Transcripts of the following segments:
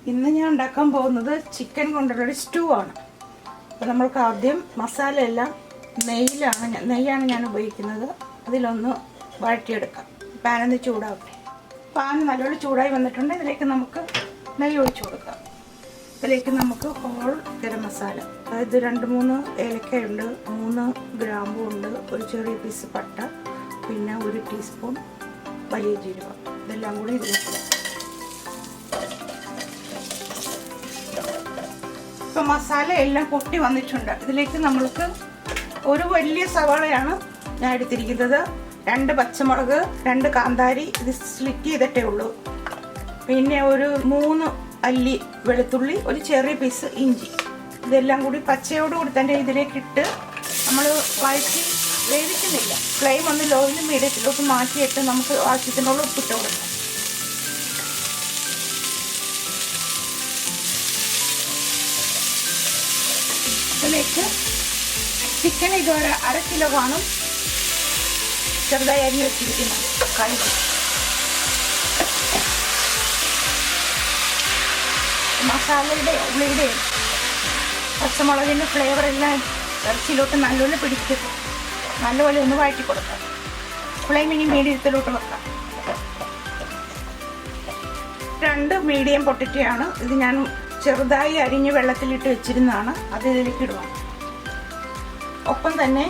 ഇന്ന് ഞാൻ ഉണ്ടാക്കാൻ പോകുന്നത് ചിക്കൻ കൊണ്ടുള്ളൊരു സ്റ്റൂ ആണ്. അപ്പോൾ നമ്മൾക്ക് ആദ്യം മസാലയെല്ലാം നെയ്യാണ് ഞാൻ ഉപയോഗിക്കുന്നത്. അതിലൊന്ന് വഴറ്റിയെടുക്കാം. പാനൊന്ന് ചൂടാവട്ടെ. പാൻ നല്ലോണം ചൂടായി വന്നിട്ടുണ്ട്. ഇതിലേക്ക് നമുക്ക് നെയ്യ് ഒഴിച്ചു കൊടുക്കാം. ഇതിലേക്ക് നമുക്ക് ഹോൾ ഗരം മസാല, അതായത് 2-3 ഏലക്കയുണ്ട്, 3 ഗ്രാമ്പുണ്ട്, ഒരു ചെറിയ പീസ് പട്ട, പിന്നെ 1 ടീസ്പൂൺ വലിയ ജീരകം, ഇതെല്ലാം കൂടി ഇതിലേക്ക്. ഇപ്പോൾ മസാല എല്ലാം പൊട്ടി വന്നിട്ടുണ്ട്. ഇതിലേക്ക് നമ്മൾക്ക് ഒരു വലിയ സവാളയാണ് ഞാൻ എടുത്തിരിക്കുന്നത്, 2 പച്ചമുളക്, 2 കാന്താരി, ഇത് സ്ലിറ്റ് ചെയ്തിട്ടേ ഉള്ളൂ, പിന്നെ ഒരു 3 അല്ലി വെളുത്തുള്ളി, ഒരു ചെറിയ പീസ് ഇഞ്ചി, ഇതെല്ലാം കൂടി പച്ചയോടുകൂടി തന്നെ ഇതിലേക്ക് ഇട്ട് നമ്മൾ വഴറ്റി വേവിക്കുന്നില്ല. ഫ്ലെയിം ഒന്ന് ലോയിലും മീഡിയത്തിലോട്ട് മാറ്റിയിട്ട് നമുക്ക് ആവശ്യത്തിനുള്ള ഉപ്പിട്ട് കൊടുക്കാം. ഇതിലേക്ക് ചിക്കൻ ഇതൊരു 1/2 കിലോ കാണും, ചെറുതായി അരിഞ്ഞ് വെച്ചിരിക്കുന്നത്. കഴുകി മസാലയുടെ ഉള്ളിയുടെയും പച്ചമുളകിൻ്റെ ഫ്ലേവറെല്ലാം ഇറച്ചിയിലോട്ട് നല്ലപോലെ പിടിച്ചിട്ട് നല്ലപോലെ ഒന്ന് വഴറ്റി കൊടുക്കാം. ഫ്ലെയിം ഇനി മീഡിയത്തിലോട്ട് വെക്കാം. 2 മീഡിയം പൊട്ടറ്റോയാണ്. ഇത് ഞാൻ ചെറുതായി അരിഞ്ഞ് വെള്ളത്തിലിട്ട് വെച്ചിരുന്നതാണ്. അത് ഇതിലേക്ക് ഇടുക. ഒപ്പം തന്നെ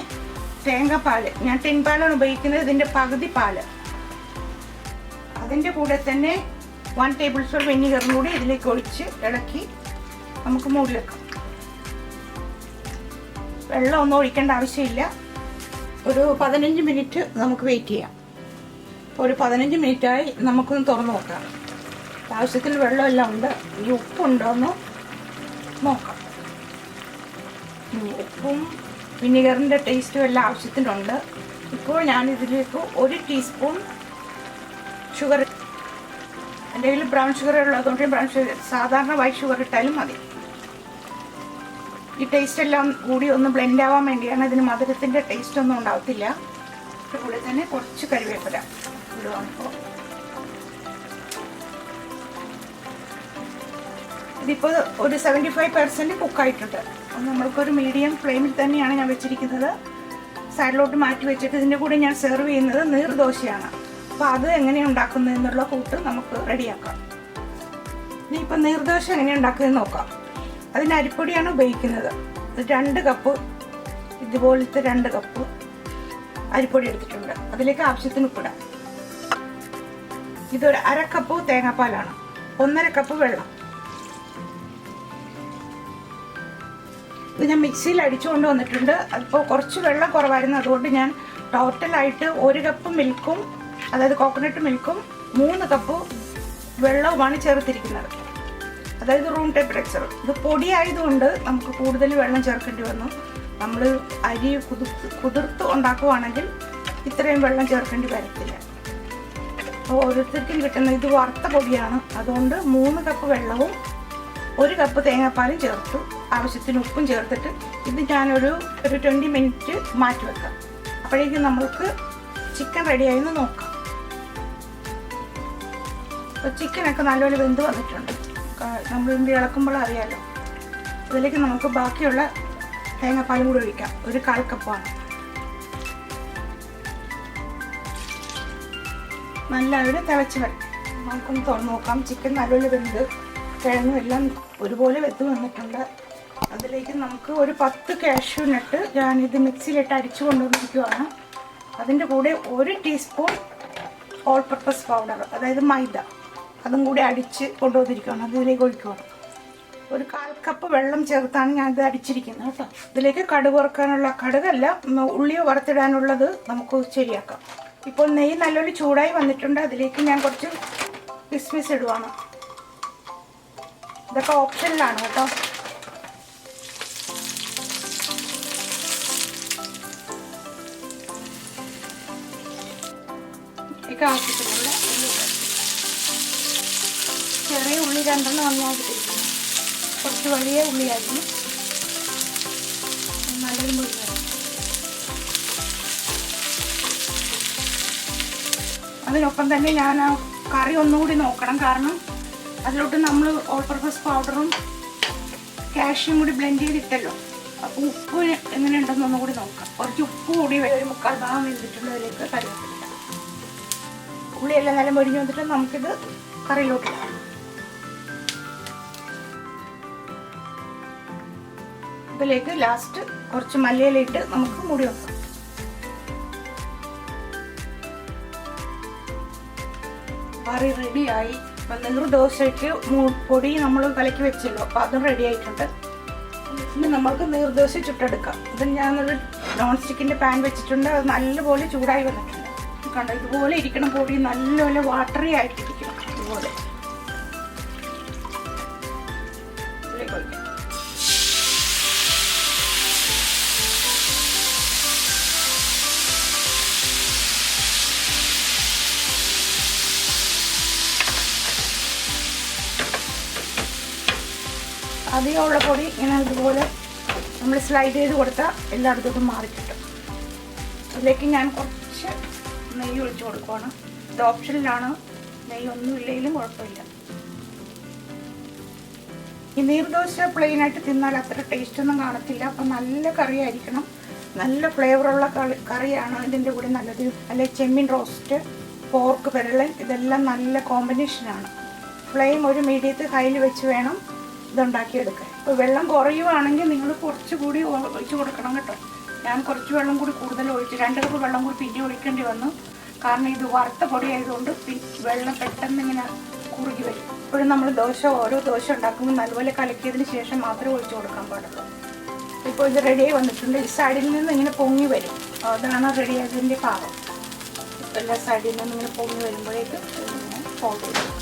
തേങ്ങാപ്പാൽ, ഞാൻ ടിൻപാലാണ് ഉപയോഗിക്കുന്നത്, ഇതിൻ്റെ പകുതി പാല്. അതിൻ്റെ കൂടെ തന്നെ 1 ടേബിൾ സ്പൂൺ വിനീഗറും കൂടി ഇതിലേക്ക് ഒഴിച്ച് ഇളക്കി നമുക്ക് മൂടി വെക്കാം. വെള്ളം ഒന്നും ഒഴിക്കേണ്ട ആവശ്യമില്ല. ഒരു 15 മിനിറ്റ് നമുക്ക് വെയിറ്റ് ചെയ്യാം. ഇപ്പോൾ ഒരു 15 മിനിറ്റായി. നമുക്കൊന്ന് തുറന്ന് നോക്കാം. ആവശ്യത്തിന് വെള്ളമെല്ലാം ഉണ്ട്. ഈ ഉപ്പുണ്ടോയെന്ന് നോക്കാം. ഉപ്പും വിനീഗറിൻ്റെ ടേസ്റ്റും എല്ലാം ആവശ്യത്തിനുണ്ട്. ഇപ്പോൾ ഞാനിതിലേക്ക് 1 ടീസ്പൂൺ ഷുഗർ, എൻ്റെ കയ്യിൽ ബ്രൗൺ ഷുഗർ ഉള്ളതുകൊണ്ട് ബ്രൗൺ ഷുഗർ, സാധാരണ വൈറ്റ് ഷുഗർ ഇട്ടാലും മതി. ഈ ടേസ്റ്റ് എല്ലാം കൂടി ഒന്ന് ബ്ലെൻഡ് ആവാൻ വേണ്ടിയാണ്. ഇതിന് മധുരത്തിൻ്റെ ടേസ്റ്റ് ഒന്നും ഉണ്ടാവത്തില്ല. അതുപോലെ തന്നെ കുറച്ച് കറിവേപ്പില ഇടുവാണിപ്പോൾ. ഇതിപ്പോൾ ഒരു 75% കുക്കായിട്ടുണ്ട്. നമ്മൾക്കൊരു മീഡിയം ഫ്ലെയിമിൽ തന്നെയാണ് ഞാൻ വെച്ചിരിക്കുന്നത്. സൈഡിലോട്ട് മാറ്റി വെച്ചിട്ട് ഇതിൻ്റെ കൂടെ ഞാൻ സെർവ് ചെയ്യുന്നത് നീർ ദോശയാണ്. അപ്പോൾ അത് എങ്ങനെയാണ് ഉണ്ടാക്കുന്നത് എന്നുള്ള കൂട്ട് നമുക്ക് റെഡിയാക്കാം. ഇനിയിപ്പോൾ നീർദോശ എങ്ങനെയാണ് ഉണ്ടാക്കുന്നത് നോക്കാം. അതിന് അരിപ്പൊടിയാണ് ഉപയോഗിക്കുന്നത്. 2 കപ്പ്, ഇതുപോലത്തെ 2 കപ്പ് അരിപ്പൊടി എടുത്തിട്ടുണ്ട്. അതിലേക്ക് ആവശ്യത്തിന് ഉപ്പിടാം. ഇതൊരു 1/2 കപ്പ് തേങ്ങാപ്പാലാണ്, 1/2 കപ്പ് വെള്ളം. ഇത് ഞാൻ മിക്സിയിൽ അടിച്ചുകൊണ്ട് വന്നിട്ടുണ്ട്. അതിപ്പോൾ കുറച്ച് വെള്ളം കുറവായിരുന്നു, അതുകൊണ്ട് ഞാൻ ടോട്ടലായിട്ട് 1 കപ്പ് മിൽക്കും, അതായത് കോക്കനട്ട് മിൽക്കും 3 കപ്പ് വെള്ളവുമാണ് ചേർത്തിരിക്കുന്നത്, അതായത് റൂം ടെമ്പറേച്ചർ. ഇത് പൊടിയായതുകൊണ്ട് നമുക്ക് കൂടുതൽ വെള്ളം ചേർക്കേണ്ടി വന്നു. നമ്മൾ അരി കുതിർത്ത് ഉണ്ടാക്കുവാണെങ്കിൽ ഇത്രയും വെള്ളം ചേർക്കേണ്ടി വരത്തില്ല. ഓരോരുത്തർക്കും കിട്ടുന്ന ഇത് വറുത്ത പൊടിയാണ്, അതുകൊണ്ട് 3 കപ്പ് വെള്ളവും 1 കപ്പ് തേങ്ങാപ്പാലും ചേർത്തു. ആവശ്യത്തിന് ഉപ്പും ചേർത്തിട്ട് ഇത് ഞാനൊരു 20 മിനിറ്റ് മാറ്റി വെക്കാം. അപ്പോഴേക്കും നമ്മൾക്ക് ചിക്കൻ റെഡിയായെന്ന് നോക്കാം. അപ്പോൾ ചിക്കനൊക്കെ നല്ലപോലെ വെന്ത് വന്നിട്ടുണ്ട്. നമ്മൾ ഇതിൻ്റെ ഇളക്കുമ്പോൾ അറിയാമല്ലോ. അതിലേക്ക് നമുക്ക് ബാക്കിയുള്ള തേങ്ങാപ്പാലും കൂടി ഒഴിക്കാം. ഒരു 1/4 കപ്പാണ്. നല്ലപോലെ തിളച്ച് വരും. നമുക്കൊന്ന് തുറന്ന് നോക്കാം. ചിക്കൻ നല്ലപോലെ വെന്ത് കിഴങ്ങും എല്ലാം ഒരുപോലെ വെന്ത് വന്നിട്ടുണ്ട്. അതിലേക്ക് നമുക്ക് ഒരു 10 കാഷ്യൂ നട്ട് ഞാനിത് മിക്സിയിലിട്ട് അടിച്ചു കൊണ്ടുവന്നിരിക്കുകയാണ്. അതിൻ്റെ കൂടെ 1 ടീസ്പൂൺ ഓൾ പർപ്പസ് പൗഡർ, അതായത് മൈദ, അതും കൂടി അടിച്ച് കൊണ്ടുവന്നിരിക്കുകയാണ്. അതിലേക്ക് ഒഴിക്കുകയാണ്. ഒരു 1/4 കപ്പ് വെള്ളം ചേർത്താണ് ഞാനിത് അടിച്ചിരിക്കുന്നത് കേട്ടോ. ഇതിലേക്ക് കടുക് വറുക്കാനുള്ള, കടുകല്ല ഉള്ളിയോ വറുത്തിടാനുള്ളത് നമുക്ക് ശരിയാക്കാം. ഇപ്പോൾ നെയ്യ് നല്ലൊരു ചൂടായി വന്നിട്ടുണ്ട്. അതിലേക്ക് ഞാൻ കുറച്ച് കിസ്മിസ് ഇടുവാണ്. ഇതൊക്കെ ഓപ്ഷനിലാണ് കേട്ടോ. ആവശ്യത്തിനുള്ള ചെറിയ ഉള്ളി 2 നന്നായിട്ടിരിക്കുന്നു. കുറച്ച് വലിയ ഉള്ളിയായിരുന്നു. നല്ലൊരു മുഴുവൻ. അതിനൊപ്പം തന്നെ ഞാൻ കറി ഒന്നുകൂടി നോക്കണം. കാരണം അതിലോട്ട് നമ്മൾ ഓൾ പർപ്പസ് പൗഡറും കാഷ്യും കൂടി ബ്ലെൻഡ് ചെയ്തിട്ടല്ലോ. അപ്പോൾ ഉപ്പ് എങ്ങനെയുണ്ടെന്ന് ഒന്നുകൂടി നോക്കാം. കുറച്ച് ഉപ്പ് കൂടി ഒരു 3/4 ഭാഗം വെന്തിട്ടുണ്ട്. അതിലേക്ക് കറിവേപ്പില, ഉള്ളിയെല്ലാം നല്ല പൊരിഞ്ഞ് വന്നിട്ട് നമുക്കിത് കറിയിലോട്ട് ഇടാം. ഇതിലേക്ക് ലാസ്റ്റ് കുറച്ച് മല്ലിയിലിട്ട് നമുക്ക് മൂടി വെക്കാം. കറി റെഡിയായി. അപ്പം നെറു ദോശയ്ക്ക് പൊടി നമ്മൾ കലക്കി വെച്ചല്ലോ, അപ്പം അതും റെഡി ആയിട്ടുണ്ട്. ഇനി നമ്മൾക്ക് നീർദോശ ചുട്ടെടുക്കാം. ഇത് ഞാനൊരു നോൺ സ്റ്റിക്കിൻ്റെ പാൻ വെച്ചിട്ടുണ്ട്. അത് നല്ലപോലെ ചൂടായി വന്നിട്ടുണ്ട്. കണ്ടോ, ഇതുപോലെ ഇരിക്കണം. പൊടി നല്ലപോലെ വാട്ടറി ആയിട്ടിരിക്കണം. ഇതുപോലെ ഇതിലേക്ക് ഒഴിക്കാം. അധികമുള്ള പൊടി ഇങ്ങനെ ഇതുപോലെ നമ്മൾ സ്ലൈഡ് ചെയ്ത് കൊടുത്താൽ എല്ലായിടത്തോട്ടും മാറി കിട്ടും. അതിലേക്ക് ഞാൻ കുറച്ച് നെയ്യ് ഒഴിച്ച് കൊടുക്കുവാണ്. ഇത് ഓപ്ഷനിലാണ്, നെയ്യൊന്നും ഇല്ലെങ്കിലും കുഴപ്പമില്ല. ഈ നീർദോശ പ്ലെയിനായിട്ട് തിന്നാൽ അത്ര ടേസ്റ്റൊന്നും കാണത്തില്ല. അപ്പം നല്ല കറിയായിരിക്കണം, നല്ല ഫ്ലേവറുള്ള കറിയാണ് ഇതിൻ്റെ കൂടെ നല്ലത്. അല്ലെ ചെമ്മീൻ റോസ്റ്റ്, പോർക്ക് പെരളൻ, ഇതെല്ലാം നല്ല കോമ്പിനേഷനാണ്. ഫ്ലെയിം ഒരു മീഡിയത്തിൽ ഹൈയിൽ വെച്ച് വേണം ഇതുണ്ടാക്കിയെടുക്കാൻ. ഇപ്പോൾ വെള്ളം കുറയുവാണെങ്കിൽ നിങ്ങൾ കുറച്ചുകൂടി ഒഴിച്ച് കൊടുക്കണം കേട്ടോ. ഞാൻ കുറച്ച് വെള്ളം കൂടി കൂടുതൽ ഒഴിച്ച് 2 കപ്പ് വെള്ളം കൂടി പിന്നെ ഒഴിക്കേണ്ടി വന്നു. കാരണം ഇത് വറുത്ത പൊടി ആയതുകൊണ്ട് വെള്ളം പെട്ടെന്ന് ഇങ്ങനെ കുറുകി വരും. ഇപ്പോഴും നമ്മൾ ഓരോ ദോശ ഉണ്ടാക്കുമ്പോൾ നല്ലപോലെ കലക്കിയതിന് ശേഷം മാത്രമേ ഒഴിച്ച് കൊടുക്കാൻ പാടുള്ളൂ. ഇപ്പോൾ ഇത് റെഡിയായി വന്നിട്ടുണ്ട്. ഈ സൈഡിൽ നിന്ന് ഇങ്ങനെ പൊങ്ങി വരും. അതാണ് റെഡിയായതിൻ്റെ പാകം. എല്ലാ സൈഡിൽ നിന്നും ഇങ്ങനെ പൊങ്ങി വരുമ്പോഴേക്ക് ഇങ്ങനെ ഫോൾഡ് ചെയ്യും.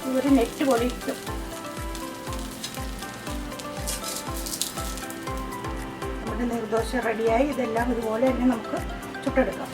ഇതൊരു നെറ്റ് പോലെ ഇരിക്കും. നീർദോശ റെഡിയായി. ഇതെല്ലാം ഇതുപോലെ തന്നെ നമുക്ക് ചുട്ടെടുക്കാം.